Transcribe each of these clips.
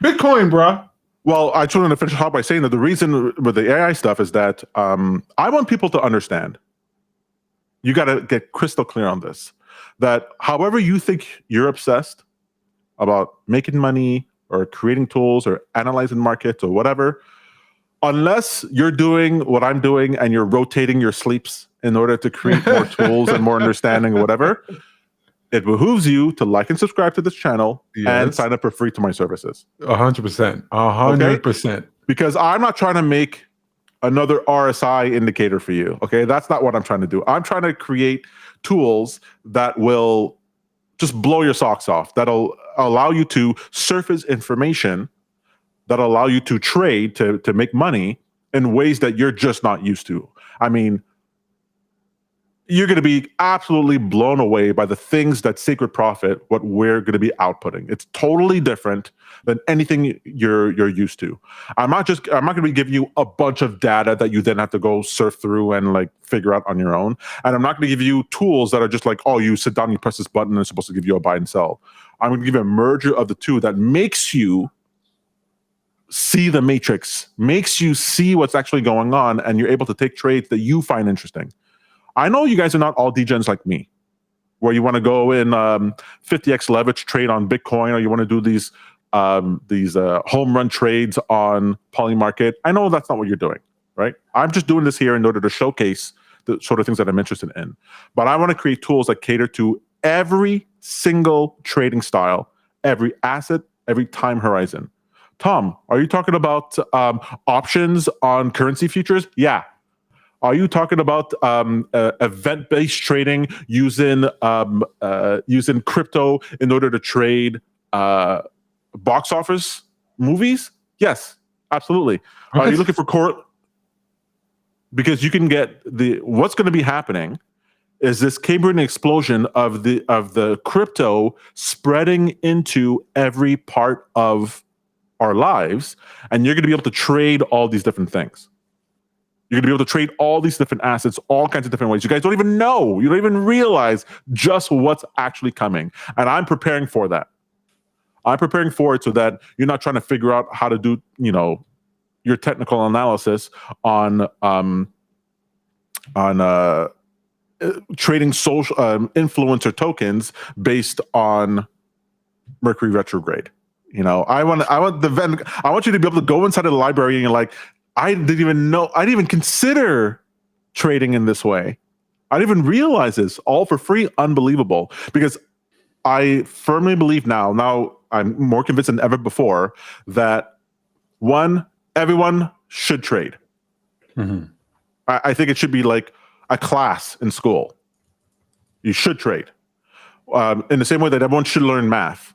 Bitcoin, bro. Well, I just wanted to finish off by saying that the reason with the AI stuff is that I want people to understand. You got to get crystal clear on this. That however you think you're obsessed about making money or creating tools or analyzing markets or whatever, unless you're doing what I'm doing and you're rotating your sleeps in order to create more tools and more understanding or whatever, it behooves you to like and subscribe to this channel and sign up for free to my services. 100%. 100%. Because I'm not trying to make another RSI indicator for you. Okay. That's not what I'm trying to do. I'm trying to create tools that will just blow your socks off, that'll allow you to surface information, that'll allow you to trade, to make money in ways that you're just not used to. I mean, you're going to be absolutely blown away by the things that Sacred Profit, what we're going to be outputting. It's totally different than anything you're used to. I'm not going to be giving you a bunch of data that you then have to go surf through and like figure out on your own. And I'm not going to give you tools that are just like, oh, you sit down, you press this button, and it's supposed to give you a buy and sell. I'm going to give you a merger of the two that makes you see the matrix, makes you see what's actually going on, and you're able to take trades that you find interesting. I know you guys are not all degens like me, where you want to go in 50x leverage trade on Bitcoin, or you want to do these home run trades on Polymarket. I know that's not what you're doing, right? I'm just doing this here in order to showcase the sort of things that I'm interested in. But I want to create tools that cater to every single trading style, every asset, every time horizon. Tom, are you talking about options on currency futures? Yeah. Are you talking about event-based trading using crypto in order to trade box office movies? Yes, absolutely. Okay. Are you looking for core? Because you can get what's going to be happening is this Cambrian explosion of the crypto spreading into every part of our lives, and you're going to be able to trade all these different things. You're going to be able to trade all these different assets, all kinds of different ways. You guys don't even know. You don't even realize just what's actually coming. And I'm preparing for that. I'm preparing for it so that you're not trying to figure out how to do, your technical analysis on trading social influencer tokens based on Mercury retrograde. I want you to be able to go inside of the library and you're like, I didn't even consider trading in this way. I didn't even realize this, all for free. Unbelievable. Because I firmly believe now I'm more convinced than ever before that everyone should trade. Mm-hmm. I think it should be like a class in school. You should trade. In the same way that everyone should learn math.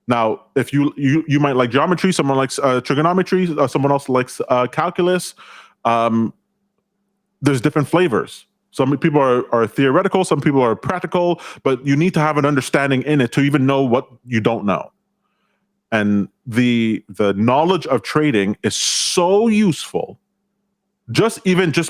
Now, if you might like geometry, someone likes trigonometry, someone else likes calculus. There's different flavors. Some people are theoretical, some people are practical, but you need to have an understanding in it to even know what you don't know. And the knowledge of trading is so useful. Just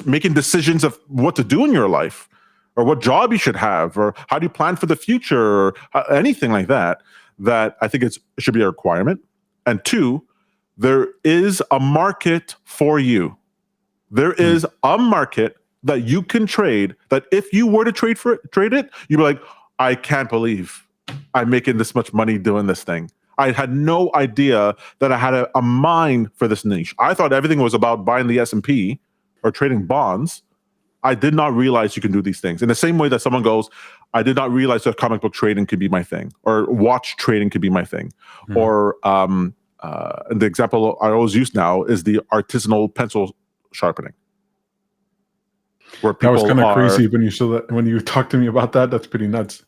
making decisions of what to do in your life, or what job you should have, or how do you plan for the future, or anything like that. That I think it should be a requirement. And two, there is a market for you. There is a market that you can trade, that if you were to trade it, you'd be like, I can't believe I'm making this much money doing this thing. I had no idea that I had a mind for this niche. I thought everything was about buying the S&P or trading bonds. I did not realize you can do these things. In the same way that someone goes, I did not realize that comic book trading could be my thing, or watch trading could be my thing. Or the example I always use now is the artisanal pencil sharpening. Where that was kind of crazy when you talked to me about that. That's pretty nuts.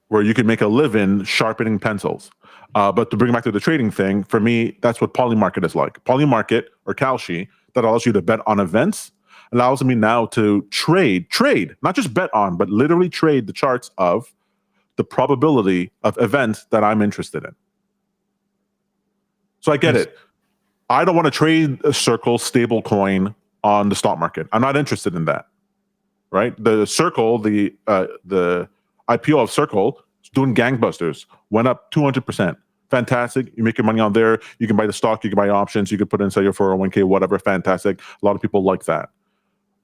Where you can make a living sharpening pencils. But to bring it back to the trading thing, for me, that's what Polymarket is like. Polymarket, or Kalshi, that allows you to bet on events, allows me now to trade, not just bet on, but literally trade the charts of the probability of events that I'm interested in. So I get it. I don't want to trade a Circle stable coin on the stock market. I'm not interested in that, right? The Circle, the IPO of Circle is doing gangbusters, went up 200%. fantastic. You make your money on there. You can buy the stock, you can buy options, you can put inside your 401k, whatever, fantastic. A lot of people like that.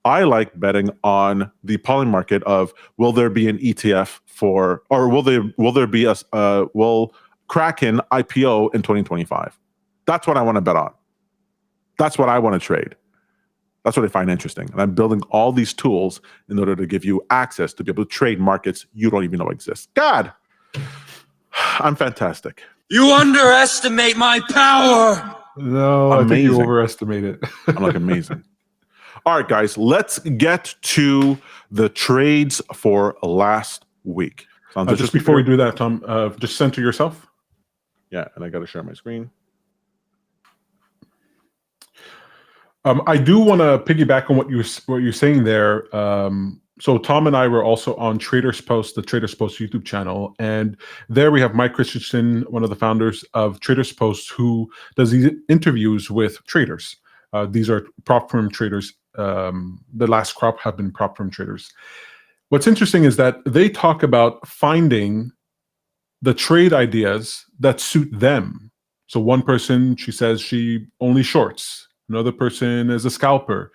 I like betting on the polling market of, will there be an ETF for, or will there be will Kraken IPO in 2025? That's what I want to bet on. That's what I want to trade. That's what I find interesting. And I'm building all these tools in order to give you access to be able to trade markets you don't even know exist. God, I'm fantastic. You underestimate my power. No, I think you overestimate it. I'm like amazing. All right, guys, let's get to the trades for last week. Just before we do that, Tom, just center yourself. Yeah, and I got to share my screen. I do want to piggyback on what you're saying there. So Tom and I were also on Traders Post, the Traders Post YouTube channel, and there we have Mike Christensen, one of the founders of Traders Post, who does these interviews with traders. These are prop firm traders. The last crop have been prop firm traders. What's interesting is that they talk about finding the trade ideas that suit them. So one person, she says she only shorts. Another person is a scalper.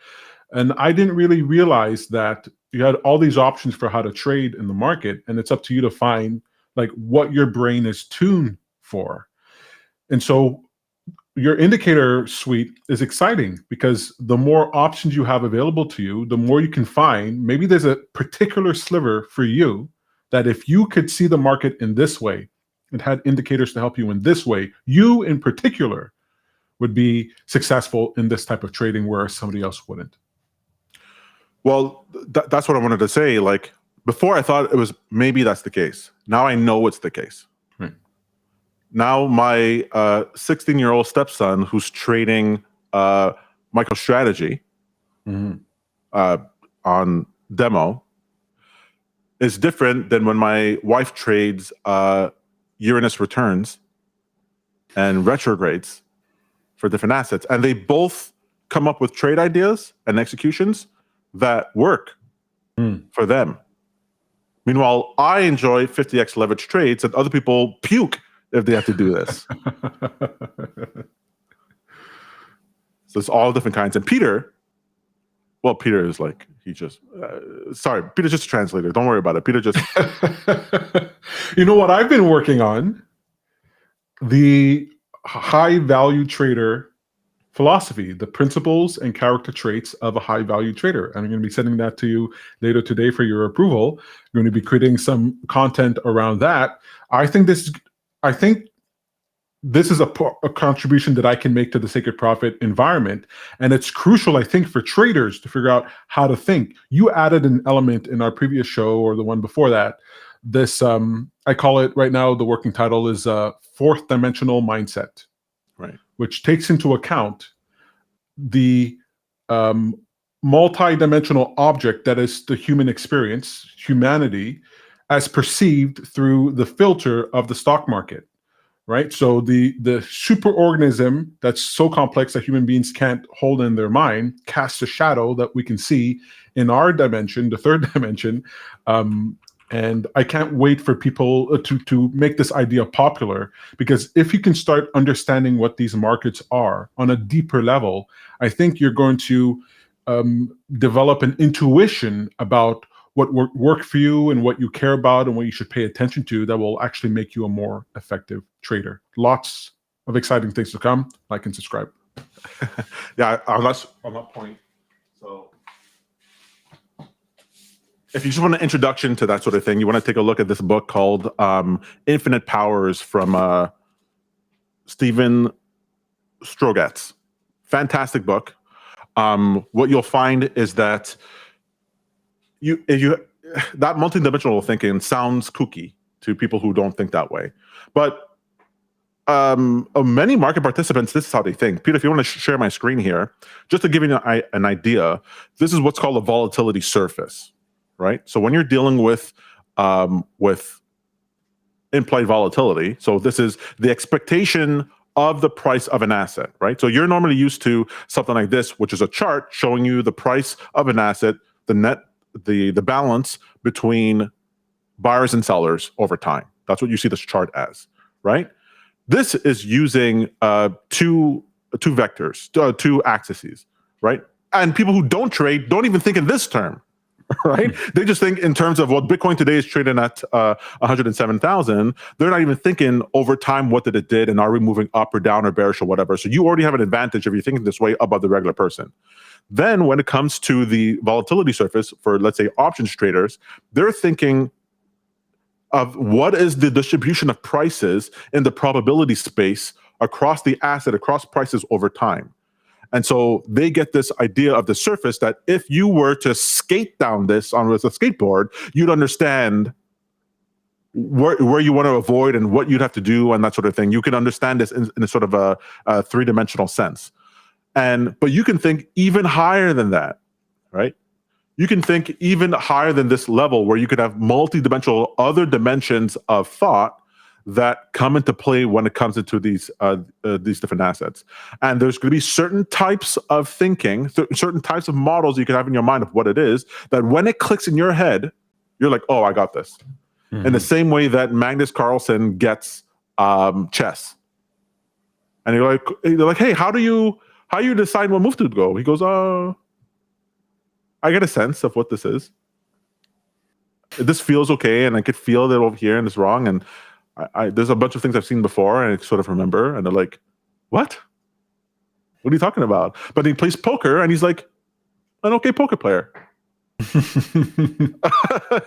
And I didn't really realize that you had all these options for how to trade in the market, and it's up to you to find like what your brain is tuned for. And so your indicator suite is exciting because the more options you have available to you, the more you can find. Maybe there's a particular sliver for you that if you could see the market in this way, it had indicators to help you in this way, you in particular would be successful in this type of trading where somebody else wouldn't. Well, that's what I wanted to say. Like, before I thought it was maybe that's the case. Now I know it's the case. Right. Now my 16-year-old stepson, who's trading MicroStrategy on demo, is different than when my wife trades Uranus returns and retrogrades for different assets. And they both come up with trade ideas and executions that work for them. Meanwhile, I enjoy 50x leverage trades and other people puke if they have to do this. So it's all different kinds. And Peter, well, Peter is like, he just, sorry, Peter's just a translator. Don't worry about it. Peter just. You know what I've been working on? The high value trader philosophy, the principles and character traits of a high value trader. I'm going to be sending that to you later today for your approval. I'm going to be creating some content around that. I think this is a contribution that I can make to the Sacred Profit environment. And it's crucial, I think, for traders to figure out how to think. You added an element in our previous show or the one before that. This, I call it right now, the working title is fourth dimensional mindset, Right. Which takes into account the multi-dimensional object that is the human experience, humanity, as perceived through the filter of the stock market. Right, so the superorganism that's so complex that human beings can't hold in their mind casts a shadow that we can see in our dimension, the third dimension, and I can't wait for people to make this idea popular, because if you can start understanding what these markets are on a deeper level, I think you're going to develop an intuition about what work for you and what you care about and what you should pay attention to that will actually make you a more effective trader. Lots of exciting things to come. Like and subscribe. Yeah, that's on that point. So if you just want an introduction to that sort of thing, you want to take a look at this book called Infinite Powers from Stephen Strogatz. Fantastic book. What you'll find is that that multidimensional thinking sounds kooky to people who don't think that way, but many market participants, this is how they think. Peter, if you want to share my screen here, just to give you an idea, this is what's called a volatility surface, right? So when you're dealing with implied volatility, so this is the expectation of the price of an asset, right? So you're normally used to something like this, which is a chart showing you the price of an asset, the balance between buyers and sellers over time. That's what you see this chart as, right? This is using two vectors, two axes, right? And people who don't trade don't even think in this term, right? They just think in terms of what Bitcoin today is trading at 107,000. They're not even thinking over time what it did, and are we moving up or down or bearish or whatever. So you already have an advantage if you're thinking this way above the regular person. Then when it comes to the volatility surface for, let's say, options traders, they're thinking of what is the distribution of prices in the probability space across the asset, across prices over time. And so they get this idea of the surface that if you were to skate down this on with a skateboard, you'd understand where you want to avoid and what you'd have to do and that sort of thing. You can understand this in a sort of a three-dimensional sense. But you can think even higher than that, right? You can think even higher than this level where you could have multi-dimensional other dimensions of thought that come into play when it comes into these different assets. And there's going to be certain types of thinking, certain types of models you can have in your mind of what it is, that when it clicks in your head, you're like, oh, I got this. Mm-hmm. In the same way that Magnus Carlsen gets chess. And you're like, hey, how do you decide what move to go? He goes, I get a sense of what this is. This feels okay, and I could feel that over here, and it's wrong. And there's a bunch of things I've seen before, and I sort of remember. And they're like, "What? What are you talking about?" But he plays poker, and he's like, "An okay poker player,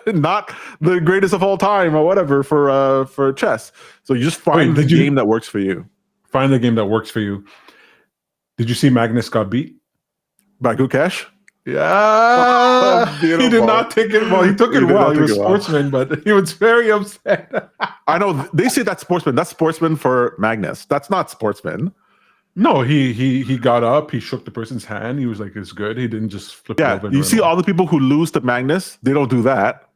not the greatest of all time, or whatever for chess." So you just find the game that works for you. Find the game that works for you. Did you see Magnus got beat by Gukesh? Yeah, he did not take it well. He took it well. He was a sportsman, but he was very upset. I know they say that's sportsman. That's sportsman for Magnus. That's not sportsman. No, he got up. He shook the person's hand. He was like, "It's good." He didn't just flip it over. You see all the people who lose to Magnus, they don't do that.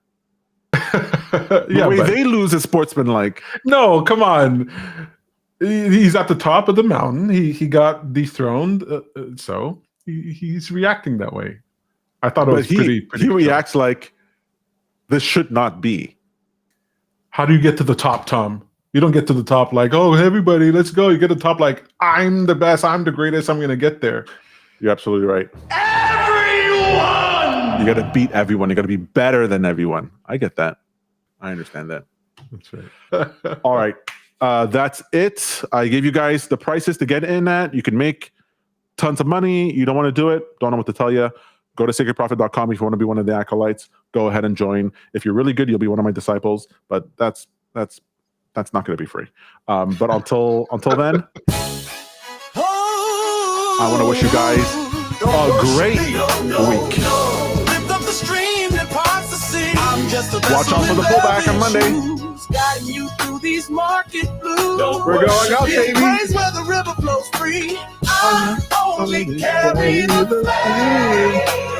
The way they lose is sportsman-like. No, come on. He's at the top of the mountain. He got dethroned, so he's reacting that way. I thought it was pretty. He reacts like this should not be. How do you get to the top, Tom? You don't get to the top like, oh, everybody, let's go. You get to the top like, I'm the best. I'm the greatest. I'm going to get there. You're absolutely right. Everyone! You got to beat everyone. You got to be better than everyone. I get that. I understand that. That's right. All right. That's it. I gave you guys the prices to get in at. You can make tons of money. You don't want to do it. Don't know what to tell you. Go to sacredprofit.com if you want to be one of the acolytes. Go ahead and join. If you're really good, you'll be one of my disciples. But that's not going to be free. But until then, I want to wish you guys a great week. Watch out for the pullback on Monday. Guiding you through these market blues. We're going out, baby. Place where the river flows free. I only carry the flag.